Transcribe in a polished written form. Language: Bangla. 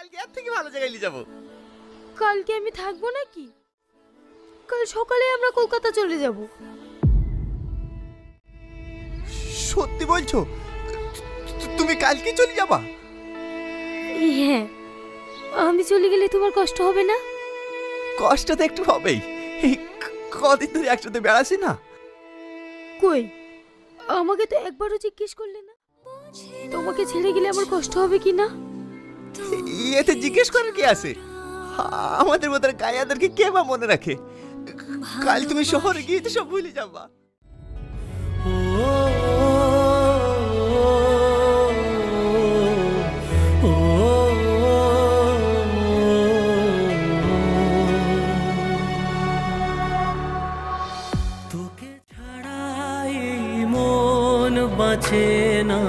কালকে এর থেকে ভালো জায়গায় নিয়ে যাবো। কালকে আমি থাকবো নাকি? কাল সকালে আমরা কলকাতা চলে যাব। সত্যি বলছো? তুমি কালকে চলে যাবা? হ্যাঁ, আমি চলে গেলে তোমার কষ্ট হবে না? কষ্ট তো একটু হবেই, এই কদিন ধরে একসাথে বেড়াচ্ছি না। কই, আমাকে তো একবারও জিজ্ঞেস করলে না তোমাকে ছেড়ে গেলে আমার কষ্ট হবে কি না। এতে জিজ্ঞেস করার কি আছে? আমাদের মতো গায়াদেরকে কে বা মনে রাখে? কাল তুমি শহরে গিয়ে তো সব ভুলে যাবা। তোকে ছাড়া এই মন বাঁচে না।